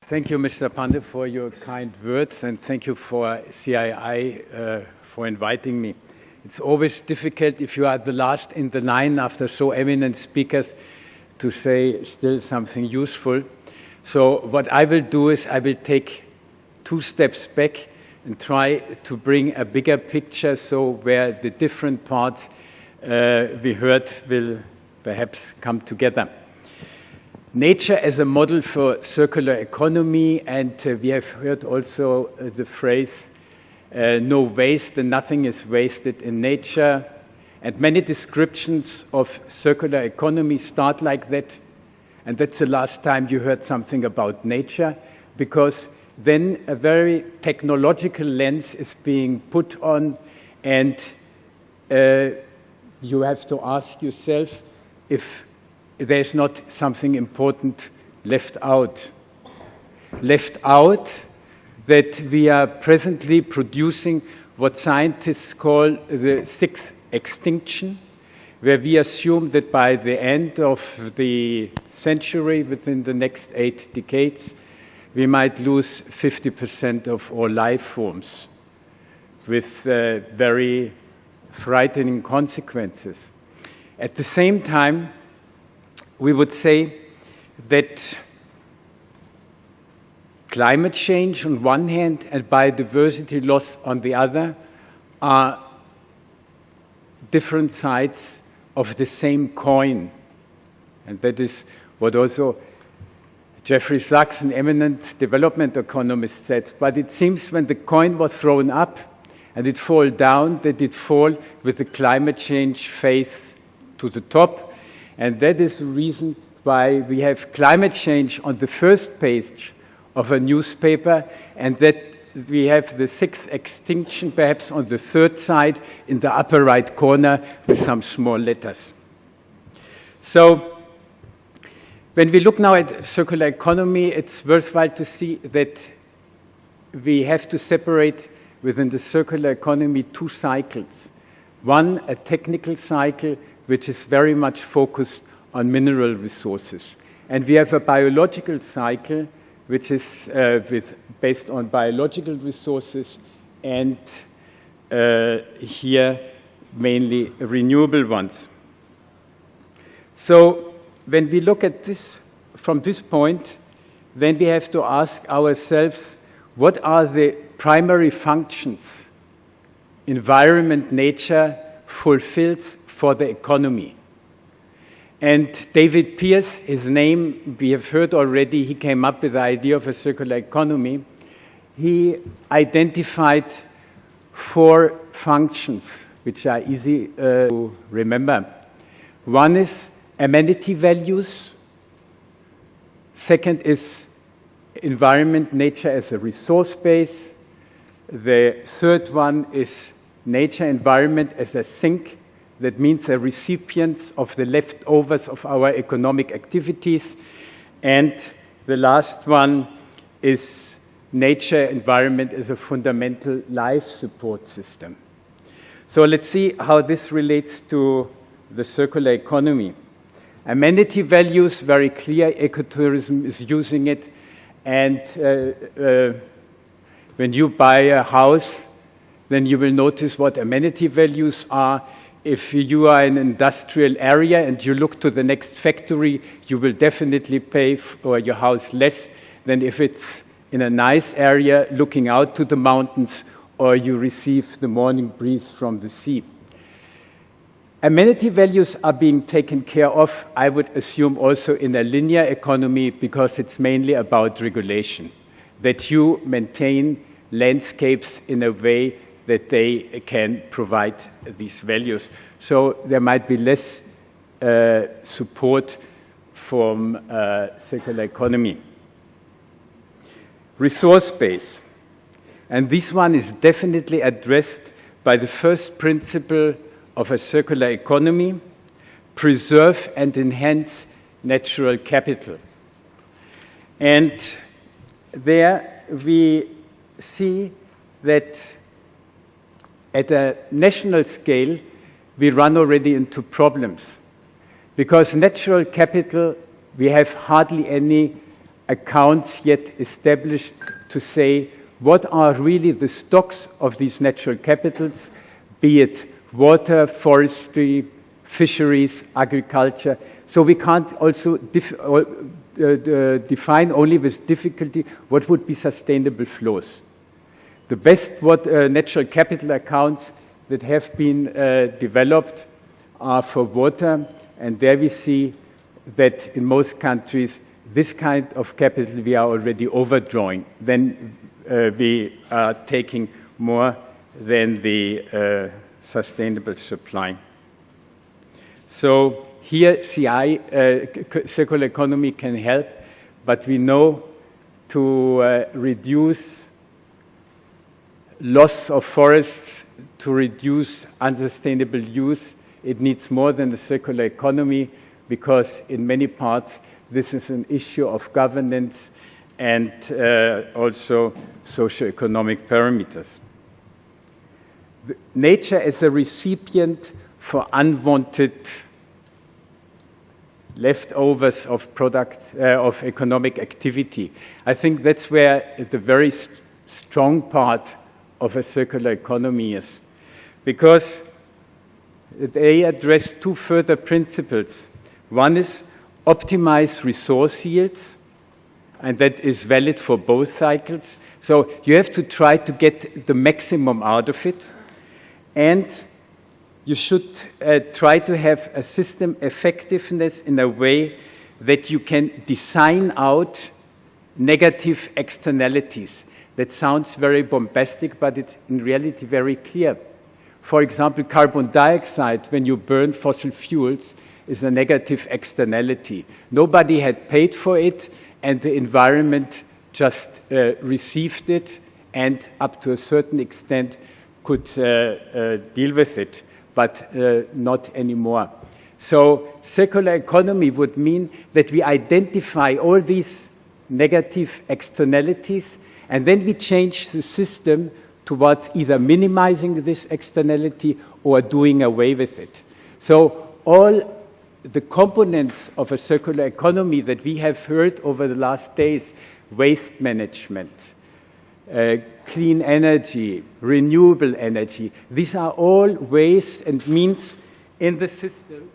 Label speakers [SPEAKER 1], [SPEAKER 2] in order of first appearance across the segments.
[SPEAKER 1] Thank you, Mr. Pande, for your kind words, and thank you for CII for inviting me. It's always difficult if you are the last in the line after so eminent speakers to say still something useful. So what I will do is I will take 2 steps back and try to bring a bigger picture, so where the different parts we heard will perhaps come together. Nature as a model for circular economy, and we have heard also the phrase, no waste and nothing is wasted in nature. And many descriptions of circular economy start like that. And that's the last time you heard something about nature, because then a very technological lens is being put on, and you have to ask yourself if there's not something important left out. Left out that we are presently producing what scientists call the 6th extinction, where we assume that by the end of the century, within the next 8 decades, we might lose 50% of all life forms with very frightening consequences. At the same time, we would say that climate change on one hand and biodiversity loss on the other are different sides of the same coin. And that is what also Jeffrey Sachs, an eminent development economist, said. But it seems when the coin was thrown up and it fall down, that it fall with the climate change face to the top. And that is the reason why we have climate change on the first page of a newspaper, and that we have the 6th extinction perhaps on the 3rd side in the upper right corner with some small letters. So when we look now at circular economy, it's worthwhile to see that we have to separate within the circular economy 2 cycles. One, a technical cycle, which is very much focused on mineral resources. And we have a biological cycle, which is based on biological resources, and here mainly renewable ones. So when we look at this from this point, then we have to ask ourselves, what are the primary functions environment, nature fulfills for the economy? And David Pearce, his name we have heard already, he came up with the idea of a circular economy. He identified 4 functions which are easy to remember. One is amenity values. Second is environment, nature as a resource base. The third one is nature, environment as a sink. That means a recipient of the leftovers of our economic activities. And the last one is nature, environment as a fundamental life support system. So let's see how this relates to the circular economy. Amenity values, very clear, ecotourism is using it. And when you buy a house, then you will notice what amenity values are. If you are in an industrial area and you look to the next factory, you will definitely pay for your house less than if it's in a nice area looking out to the mountains, or you receive the morning breeze from the sea. Amenity values are being taken care of, I would assume, also in a linear economy, because it's mainly about regulation, that you maintain landscapes in a way that they can provide these values. So there might be less support from circular economy. Resource base. And this one is definitely addressed by the first principle of a circular economy: preserve and enhance natural capital. And there we see that at a national scale, we run already into problems. Because natural capital, we have hardly any accounts yet established to say what are really the stocks of these natural capitals, be it water, forestry, fisheries, agriculture. So we can't also define only with difficulty what would be sustainable flows. The best natural capital accounts that have been developed are for water, and there we see that in most countries this kind of capital we are already overdrawing. Then we are taking more than the sustainable supply. So here CI, circular economy, can help, but we know to reduce loss of forests, to reduce unsustainable use, it needs more than the circular economy, because in many parts this is an issue of governance and also socio-economic parameters. Nature is a recipient for unwanted leftovers of of economic activity. I think that's where the very strong part of a circular economy is, because they address two further principles. One is optimize resource yields, and that is valid for both cycles. So you have to try to get the maximum out of it, and you should try to have a system effectiveness in a way that you can design out negative externalities. That sounds very bombastic, but it's in reality very clear. For example, carbon dioxide, when you burn fossil fuels, is a negative externality. Nobody had paid for it, and the environment just received it, and up to a certain extent could deal with it, but not anymore. So circular economy would mean that we identify all these negative externalities, and then we change the system towards either minimizing this externality or doing away with it. So all the components of a circular economy that we have heard over the last days, waste management, clean energy, renewable energy, these are all ways and means in the system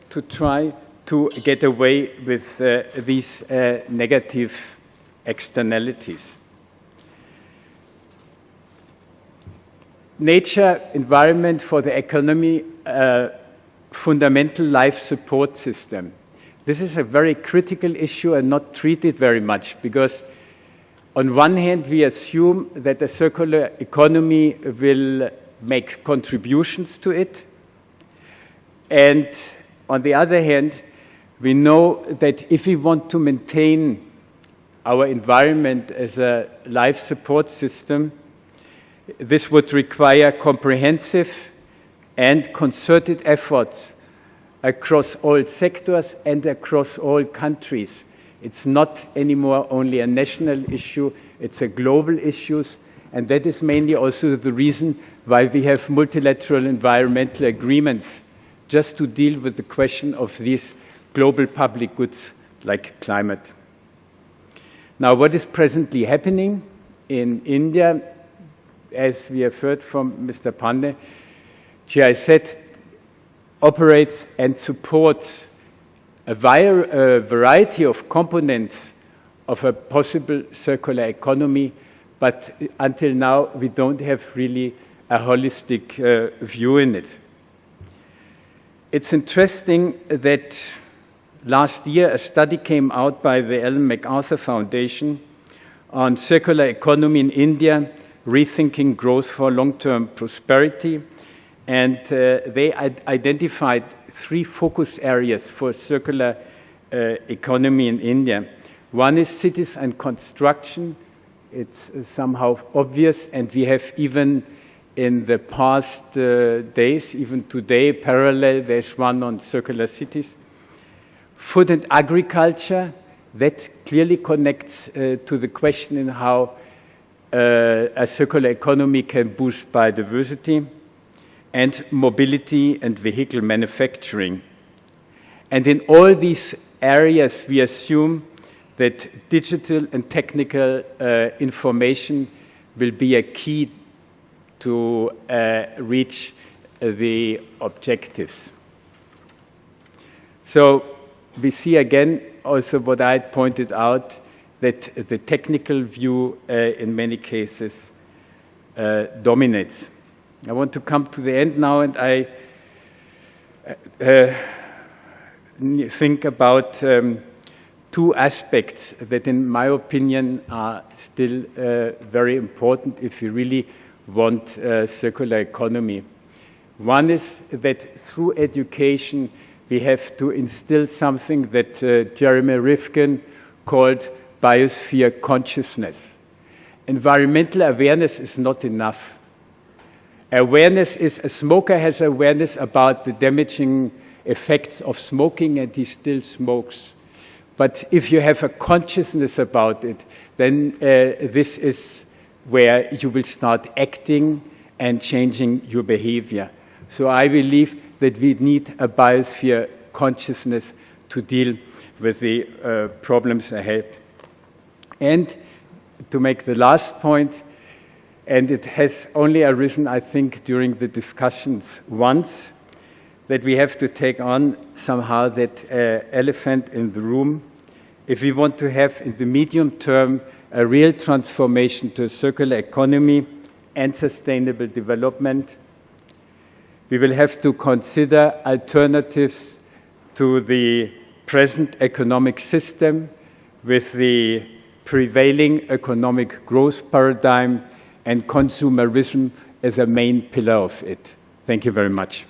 [SPEAKER 1] to try to get away with these negative externalities. Nature, environment for the economy, fundamental life support system. This is a very critical issue and not treated very much, because on one hand we assume that a circular economy will make contributions to it, and on the other hand we know that if we want to maintain our environment as a life support system, this would require comprehensive and concerted efforts across all sectors and across all countries. It's not anymore only a national issue, it's a global issue, and that is mainly also the reason why we have multilateral environmental agreements, just to deal with the question of these global public goods like climate. Now, what is presently happening in India, as we have heard from Mr. Pandey, GIZ operates and supports a variety of components of a possible circular economy, but until now we don't have really a holistic view in it. It's interesting that last year a study came out by the Ellen MacArthur Foundation on circular economy in India, rethinking growth for long-term prosperity, and they identified 3 focus areas for circular economy in India. One is cities and construction. It's somehow obvious, and we have even in the past days, even today, parallel, there's one on circular cities. Food and agriculture, that clearly connects to the question in how a circular economy can boost biodiversity, and mobility and vehicle manufacturing. And in all these areas, we assume that digital and technical information will be a key to reach the objectives. So we see again also what I pointed out, that the technical view in many cases dominates. I want to come to the end now, and I think about two aspects that, in my opinion, are still very important if you really want circular economy. One is that through education, we have to instill something that Jeremy Rifkin called biosphere consciousness. Environmental awareness is not enough. Awareness is, a smoker has awareness about the damaging effects of smoking, and he still smokes. But if you have a consciousness about it, then this is where you will start acting and changing your behavior. So I believe that we need a biosphere consciousness to deal with the problems ahead. And to make the last point, and it has only arisen, I think, during the discussions once, that we have to take on somehow that elephant in the room. If we want to have, in the medium term, a real transformation to a circular economy and sustainable development, we will have to consider alternatives to the present economic system with the prevailing economic growth paradigm and consumerism as a main pillar of it. Thank you very much.